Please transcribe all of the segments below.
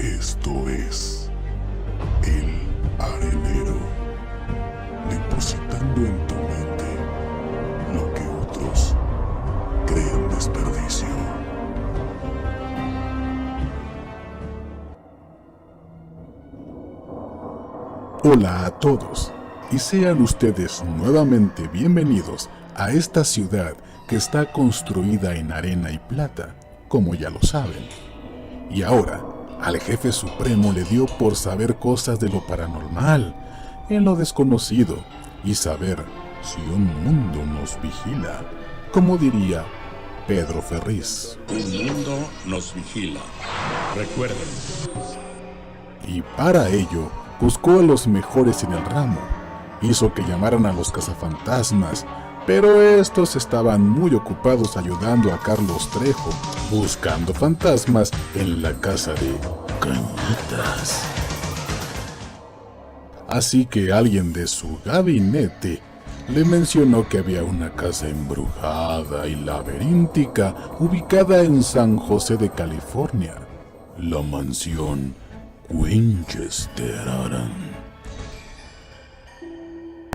Esto es El Arenero, depositando en tu mente lo que otros creen desperdicio. Hola a todos, y sean ustedes nuevamente bienvenidos a esta ciudad que está construida en arena y plata, como ya lo saben. Y ahora, al jefe supremo le dio por saber cosas de lo paranormal, en lo desconocido, y saber si un mundo nos vigila, como diría Pedro Ferriz. Un mundo nos vigila. Recuerden. Y para ello, buscó a los mejores en el ramo, hizo que llamaran a los cazafantasmas, pero estos estaban muy ocupados ayudando a Carlos Trejo, buscando fantasmas en la casa de Cañitas. Así que alguien de su gabinete le mencionó que había una casa embrujada y laberíntica ubicada en San José de California, la mansión Winchester.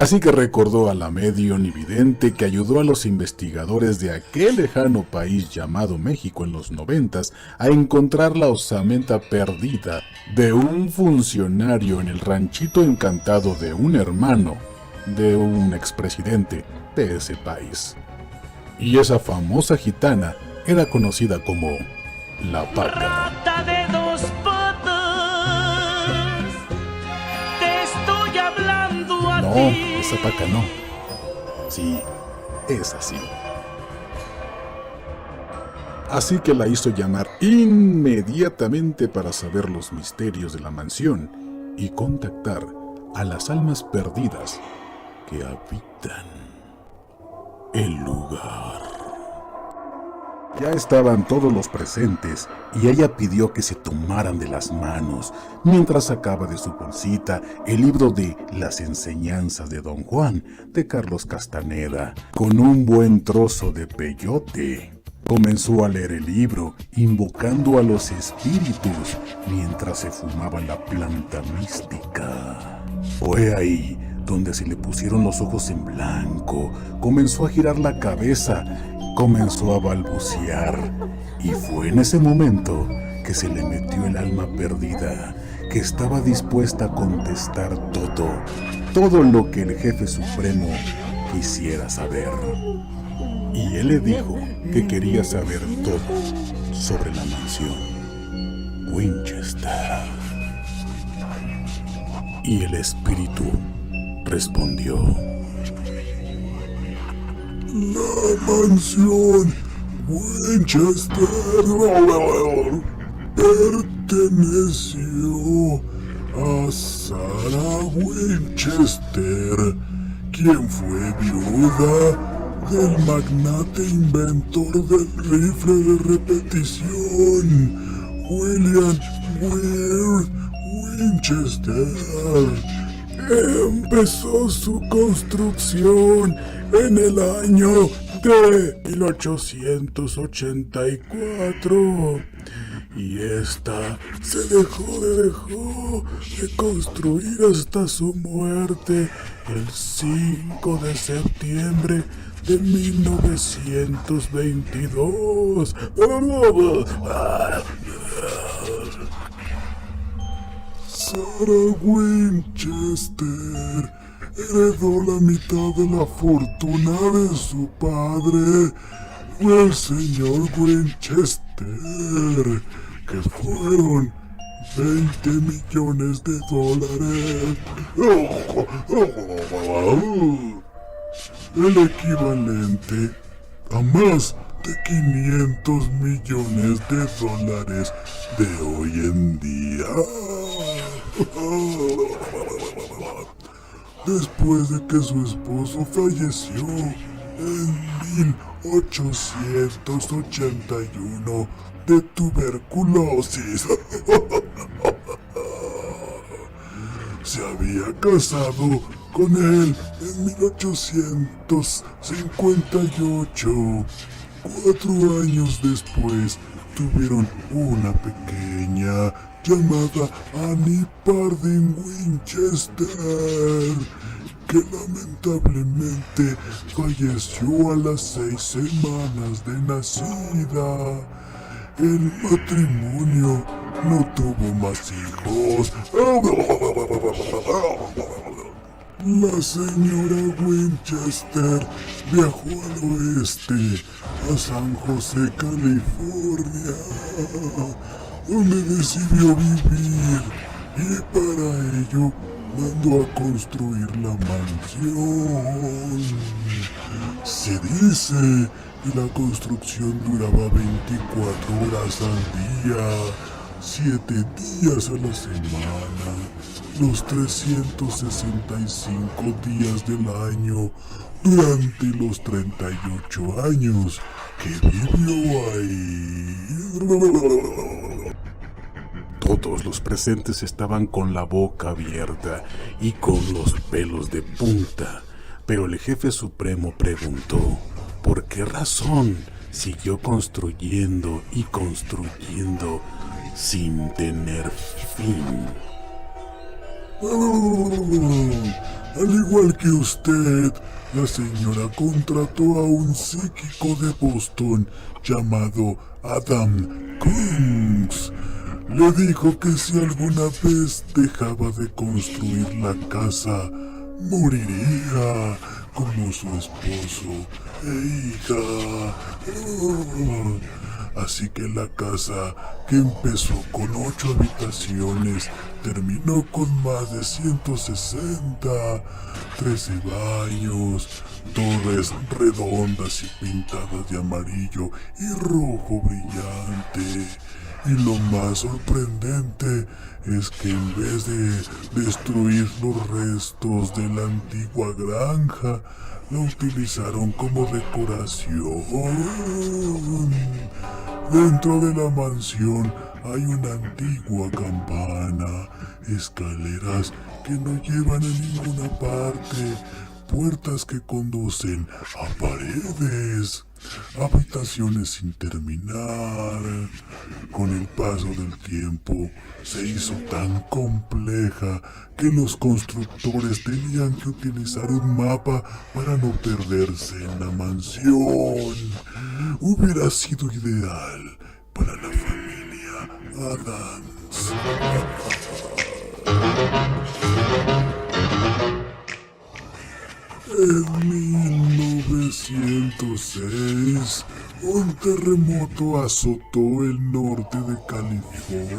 Así que recordó a la medium y vidente que ayudó a los investigadores de aquel lejano país llamado México en los 90s a encontrar la osamenta perdida de un funcionario en el ranchito encantado de un hermano de un expresidente de ese país. Y esa famosa gitana era conocida como La Paca. Rata de dos patas, te estoy hablando a No, ti. esa Paca no. Sí, es así. Así que la hizo llamar inmediatamente para saber los misterios de la mansión y contactar a las almas perdidas que habitan el lugar. Ya estaban todos los presentes y ella pidió que se tomaran de las manos mientras sacaba de su bolsita el libro de Las enseñanzas de Don Juan de Carlos Castaneda con un buen trozo de peyote. Comenzó a leer el libro invocando a los espíritus mientras se fumaba la planta mística. Fue ahí donde se le pusieron los ojos en blanco, comenzó a girar la cabeza, comenzó a balbucear, y fue en ese momento que se le metió el alma perdida, que estaba dispuesta a contestar todo lo que el jefe supremo quisiera saber. Y él le dijo que quería saber todo sobre la mansión Winchester. Y el espíritu respondió: la mansión Winchester perteneció a Sarah Winchester, quien fue viuda del magnate inventor del rifle de repetición, William Weir Winchester. Empezó su construcción en el año de 1884 y esta se dejó de construir hasta su muerte el 5 de septiembre de 1922. Sarah Winchester heredó la mitad de la fortuna de su padre, el señor Winchester, que fueron $20 millones. El equivalente a más de $500 millones de hoy en día. Después de que su esposo falleció en 1881 de tuberculosis. Se había casado con él en 1858. 4 años después tuvieron una pequeña llamada Annie Pardin Winchester, que lamentablemente falleció a las 6 semanas de nacida. El matrimonio no tuvo más hijos. La señora Winchester viajó al oeste, a San José, California, donde decidió vivir, y para ello mandó a construir la mansión. Se dice que la construcción duraba 24 horas al día, 7 días a la semana, los 365 días del año, durante los 38 años que vivió ahí. Todos los presentes estaban con la boca abierta y con los pelos de punta, pero el jefe supremo preguntó por qué razón siguió construyendo y construyendo sin tener fin. Al igual que usted, la señora contrató a un psíquico de Boston llamado Adam Kunz. Le dijo que si alguna vez dejaba de construir la casa, moriría como su esposo e hija. Así que la casa, que empezó con 8 habitaciones, terminó con más de 160, 13 baños, torres redondas y pintadas de amarillo y rojo brillante. Y lo más sorprendente es que en vez de destruir los restos de la antigua granja, la utilizaron como decoración. Dentro de la mansión hay una antigua campana, escaleras que no llevan a ninguna parte, puertas que conducen a paredes, habitaciones sin terminar. Con el paso del tiempo se hizo tan compleja que los constructores tenían que utilizar un mapa para no perderse en la mansión. Hubiera sido ideal para la familia Addams. En 1906, un terremoto azotó el norte de California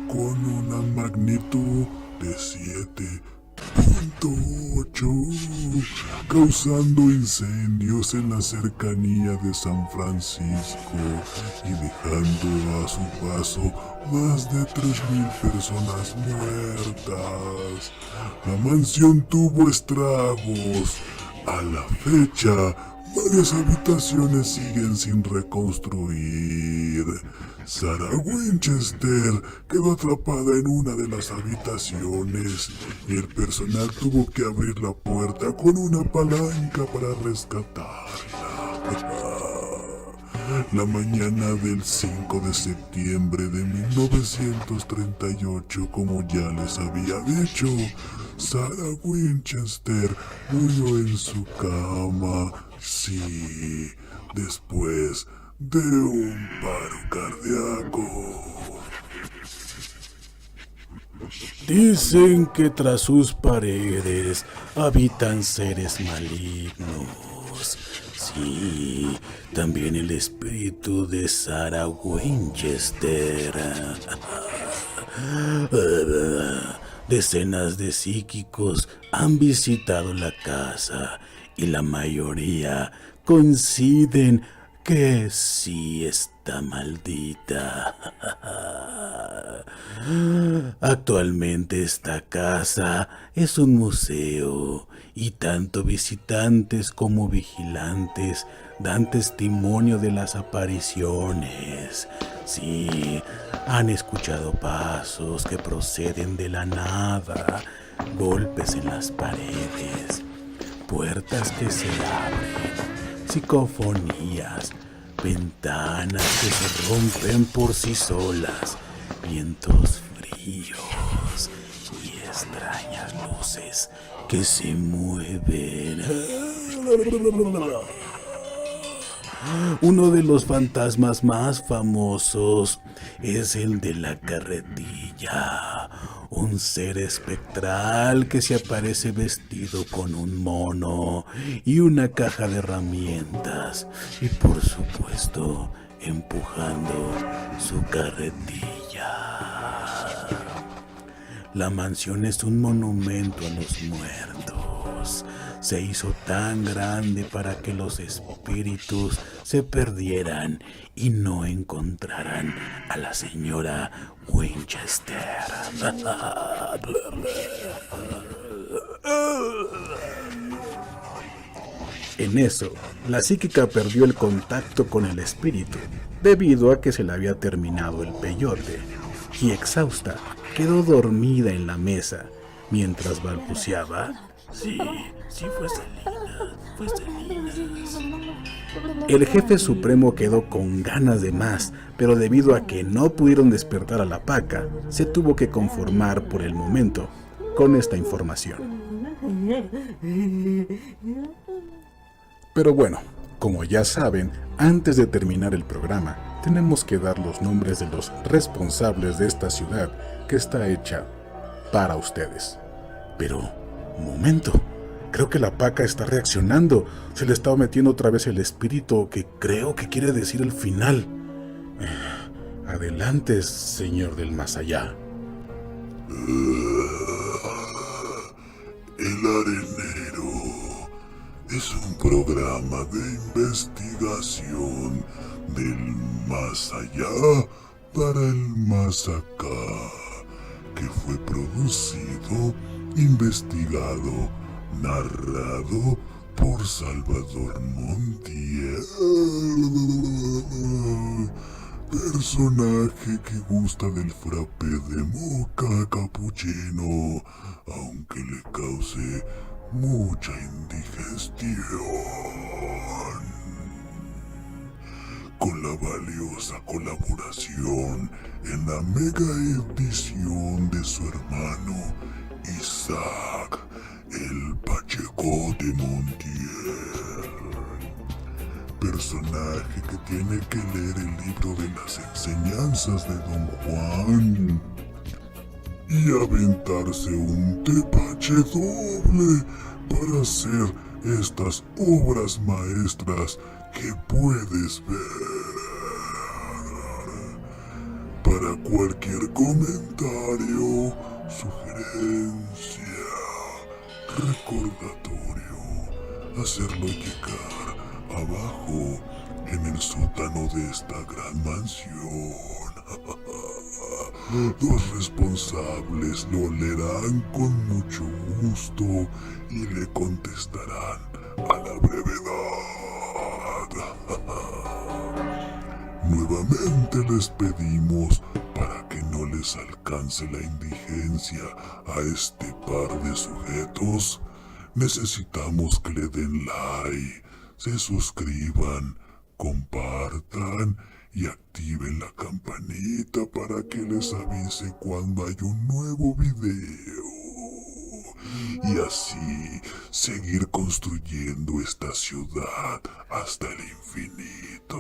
con una magnitud de 7.8, causando incendios en la cercanía de San Francisco y dejando a su paso más de 3,000 personas muertas. La mansión tuvo estragos. A la fecha, varias habitaciones siguen sin reconstruir. Sarah Winchester quedó atrapada en una de las habitaciones y el personal tuvo que abrir la puerta con una palanca para rescatarla. La mañana del 5 de septiembre de 1938, como ya les había dicho, Sarah Winchester murió en su cama, sí, después de un paro cardíaco. Dicen que tras sus paredes habitan seres malignos. Sí, también el espíritu de Sarah Winchester. Decenas de psíquicos han visitado la casa y la mayoría coinciden que sí está maldita. Actualmente esta casa es un museo y tanto visitantes como vigilantes dan testimonio de las apariciones. Sí, han escuchado pasos que proceden de la nada, golpes en las paredes, puertas que se abren, psicofonías, ventanas que se rompen por sí solas, vientos fríos y extrañas luces que se mueven. Uno de los fantasmas más famosos es el de la carretilla, un ser espectral que se aparece vestido con un mono y una caja de herramientas y por supuesto empujando su carretilla. La mansión es un monumento a los muertos. Se hizo tan grande para que los espíritus se perdieran y no encontraran a la señora Winchester. En eso, la psíquica perdió el contacto con el espíritu, debido a que se le había terminado el peyote, y exhausta, quedó dormida en la mesa, mientras balbuceaba: Sí, fue Salinas. El jefe supremo quedó con ganas de más, pero debido a que no pudieron despertar a la paca, se tuvo que conformar por el momento con esta información. Pero bueno, como ya saben, antes de terminar el programa, tenemos que dar los nombres de los responsables de esta ciudad que está hecha para ustedes. Pero, un momento, creo que la paca está reaccionando. Se le está metiendo otra vez el espíritu que creo que quiere decir el final. Adelante, señor del más allá. El Arenero es un programa de investigación del más allá para el más acá, que fue producido, investigado, narrado por Salvador Montiel, personaje que gusta del frappé de moca capuchino, aunque le cause mucha indigestión. Con la valiosa colaboración en la mega edición de su hermano Isaac, el Pacheco de Montiel. Personaje que tiene que leer el libro de las enseñanzas de Don Juan y aventarse un tepache doble para hacer estas obras maestras que puedes ver. Para cualquier comentario, sugerencia, recordatorio, hacerlo llegar abajo en el sótano de esta gran mansión. Los responsables lo leerán con mucho gusto y le contestarán a la brevedad. Nuevamente les pedimos, para que no les alcance la indigencia a este par de sujetos, necesitamos que le den like, se suscriban, compartan y activen la campanita para que les avise cuando hay un nuevo video. Y así seguir construyendo esta ciudad hasta el infinito.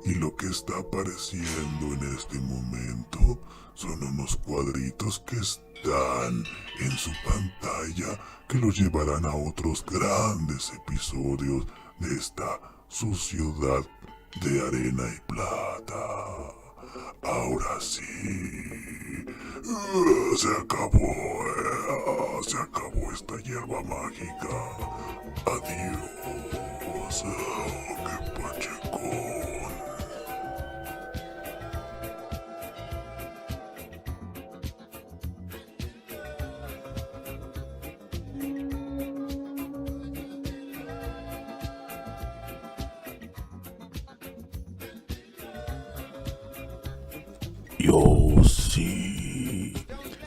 Y lo que está apareciendo en este momento son unos cuadritos que están en su pantalla que los llevarán a otros grandes episodios de esta su ciudad de arena y plata. Ahora sí, se acabó esta hierba mágica. Adiós, qué pachecón. Yo sí.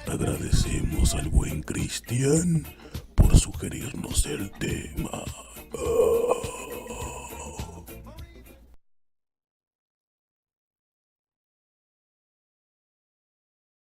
Agradecemos al buen Cristian por su sugerirnos el tema.